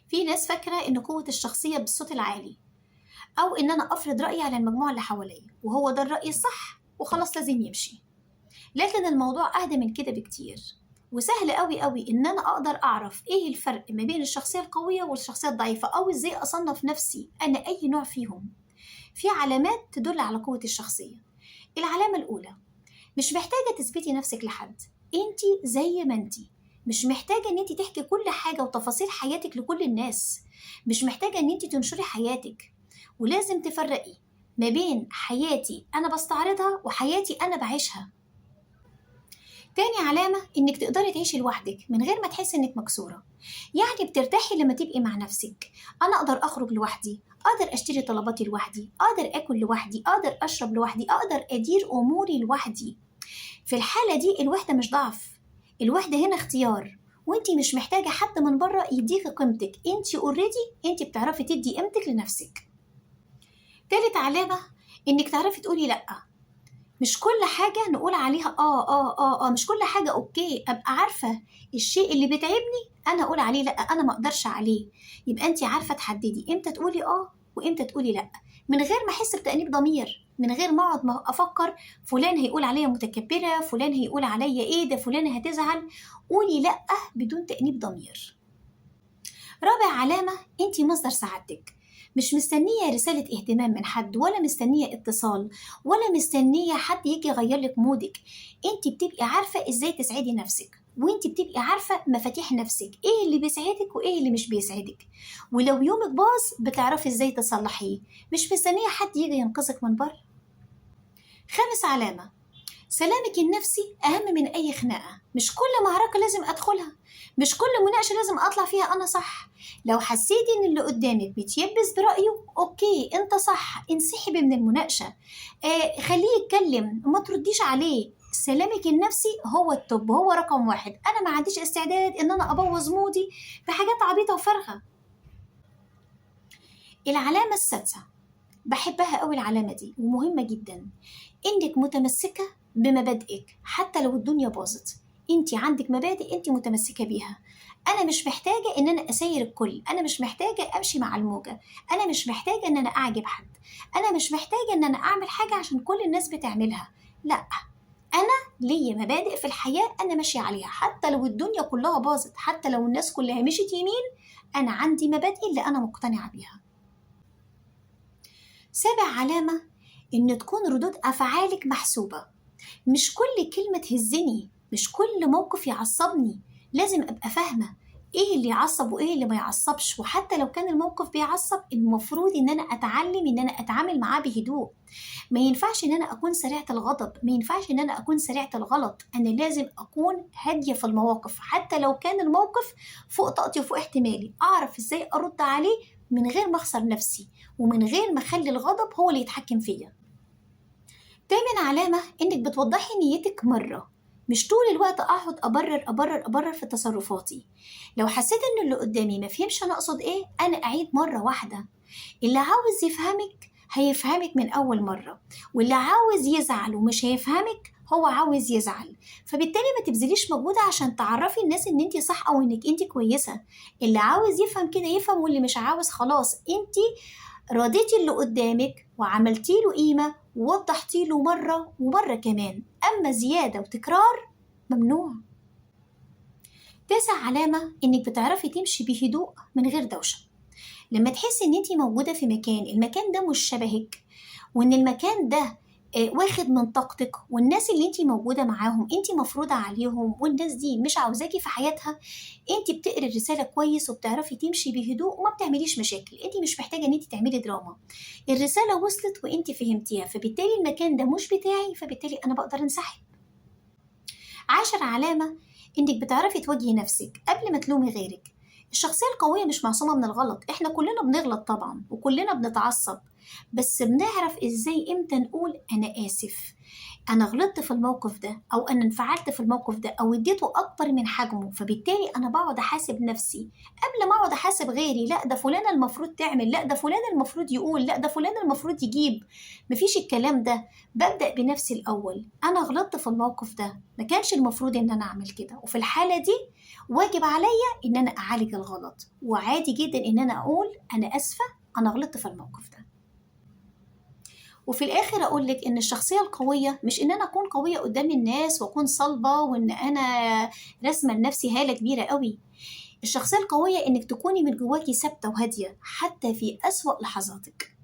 في ناس فاكرة إن قوة الشخصية بالصوت العالي، أو إن أنا أفرض رأيي على المجموعة اللي حواليا وهو ده الرأي الصح وخلاص لازم يمشي. لكن الموضوع أهدى من كده بكتير، وسهل قوي قوي إن أنا أقدر أعرف إيه الفرق ما بين الشخصية القوية والشخصية الضعيفة، أو إزاي أصنف نفسي أنا أي نوع فيهم. في علامات تدل على قوة الشخصية. العلامة الأولى: مش محتاجة تثبتي نفسك لحد، انتي زي ما انتي. مش محتاجة ان انتي تحكي كل حاجة وتفاصيل حياتك لكل الناس. مش محتاجة ان انتي تنشري حياتك. ولازم تفرقي ما بين حياتي انا بستعرضها وحياتي انا بعيشها. تاني علامة: انك تقدري تعيشي لوحدك من غير ما تحسي انك مكسورة. يعني بترتاحي لما تبقي مع نفسك. انا اقدر اخرج لوحدي، اقدر اشتري طلباتي لوحدي، اقدر اكل لوحدي، اقدر اشرب لوحدي، اقدر ادير اموري لوحدي. في الحالة دي الوحدة مش ضعف، الوحدة هنا اختيار. وانتي مش محتاجة حد من بره يديك قيمتك، انتي اوريدي انتي بتعرفي تدي قيمتك لنفسك. تالت علامة: انك تعرفي تقولي لأ. مش كل حاجة نقول عليها مش كل حاجة اوكي. ابقى عارفة الشيء اللي بيتعبني انا اقول عليه لأ، انا ما اقدرش عليه. يبقى انتي عارفة تحددي امتى تقولي وامتى تقولي لأ، من غير ما احس بتأنيب ضمير، من غير ما اقعد افكر فلان هيقول عليا متكبرة، فلان هيقول عليا ايه ده، فلان هتزعل. قولي لأ بدون تأنيب ضمير. رابع علامة: انتي مصدر سعادتك. مش مستنية رسالة اهتمام من حد، ولا مستنية اتصال، ولا مستنية حد يجي يغيرلك مودك. انتي بتبقي عارفة ازاي تسعدي نفسك، وانتي بتبقي عارفة مفاتيح نفسك، ايه اللي بيسعدك وايه اللي مش بيسعدك. ولو يومك باظ بتعرفي ازاي تصلحيه، مش مستنية حد يجي ينقذك من بره. خامس علامة: سلامك النفسي أهم من أي خناقة. مش كل معركة لازم أدخلها، مش كل مناقشة لازم أطلع فيها أنا صح. لو حسيتي إن اللي قدامك بيتيبس برأيه، أوكي أنت صح، انسحبي من المناقشة. خليه يتكلم، ما ترديش عليه. سلامك النفسي هو التوب، هو رقم واحد. أنا ما عنديش استعداد إن أنا أبوظ مودي في حاجات عبيطة وفارغة. العلامة السادسة، بحبها قوي العلامة دي ومهمة جدا: انك متمسكة بمبادئك حتى لو الدنيا باظت. انت عندك مبادئ انت متمسكة بيها. انا مش محتاجة ان انا اسير الكل، انا مش محتاجة امشي مع الموجة، انا مش محتاجة ان انا اعجب حد، انا مش محتاجة ان انا اعمل حاجة عشان كل الناس بتعملها. لا، انا ليا مبادئ في الحياة انا ماشية عليها حتى لو الدنيا كلها باظت، حتى لو الناس كلها مشيت يمين، انا عندي مبادئ اللي انا مقتنعة بيها. سابع علامة: إن تكون ردود أفعالك محسوبة. مش كل كلمة تهزني، مش كل موقف يعصبني. لازم أبقى فاهمة إيه اللي يعصب وإيه اللي ما يعصبش، وحتى لو كان الموقف بيعصب المفروض إن أنا أتعلم إن أنا أتعامل معاه بهدوء. ما ينفعش إن أنا أكون سريعة الغضب، ما ينفعش إن أنا أكون سريعة الغلط. أنا لازم أكون هادية في المواقف، حتى لو كان الموقف فوق طاقتي وفوق احتمالي، أعرف إزاي أرد عليه من غير ما أخسر نفسي، ومن غير ما أخلي الغضب هو اللي يتحكم فيا. تامن علامة: إنك بتوضحي نيتك مرة، مش طول الوقت أقعد أبرر في تصرفاتي. لو حسيت إن اللي قدامي ما فهمش أنا أقصد إيه، أنا أعيد مرة واحدة. اللي عاوز يفهمك هيفهمك من أول مرة، واللي عاوز يزعل ومش هيفهمك هو عاوز يزعل. فبالتالي ما تبذليش مجهود عشان تعرفي الناس إن أنت صح أو إنك أنت كويسة. اللي عاوز يفهم كده يفهم، واللي مش عاوز خلاص أنت راضيتي اللي قدامك وعملتي له قيمة ووضحتي له مرة ومرة كمان. أما زيادة وتكرار ممنوع. تاسع علامة: إنك بتعرفي تمشي بهدوء من غير دوشة. لما تحسي إن أنت موجودة في مكان، المكان ده مش شبهك، وإن المكان ده واخد من طاقتك، والناس اللي انت موجودة معاهم انت مفروضة عليهم، والناس دي مش عاوزاكي في حياتها، انت بتقري الرسالة كويس وبتعرفي تمشي بهدوء وما بتعمليش مشاكل. انت مش محتاجة ان انت تعملي دراما، الرسالة وصلت وانت فهمتيها، فبالتالي المكان ده مش بتاعي، فبالتالي انا بقدر انسحب. 10 علامة: انك بتعرفي تواجهي نفسك قبل ما تلومي غيرك. الشخصية القوية مش معصومة من الغلط، احنا كلنا بنغلط طبعا وكلنا بنتعصب، بس بنعرف ازاي امتى نقول انا اسف. أنا غلطت في الموقف ده، أو أنا انفعلت في الموقف ده، أو اديته أكبر من حجمه، فبالتالي أنا بقعد أحاسب نفسي قبل ما أقعد أحاسب غيري. لا ده فلان المفروض تعمل، لا ده فلان المفروض يقول، لا ده فلان المفروض يجيب. مفيش الكلام ده. ببدأ بنفسي الأول. أنا غلطت في الموقف ده، ما كانش المفروض إن أنا أعمل كده، وفي الحالة دي واجب عليا إن أنا أعالج الغلط، وعادي جدا إن أنا أقول أنا آسفة، أنا غلطت في الموقف ده. وفي الآخر أقول لك إن الشخصية القوية مش إن أنا أكون قوية قدام الناس وأكون صلبة وإن أنا رسمة لنفسي هالة كبيرة قوي. الشخصية القوية إنك تكوني من جواكي ثابتة وهادية حتى في أسوأ لحظاتك.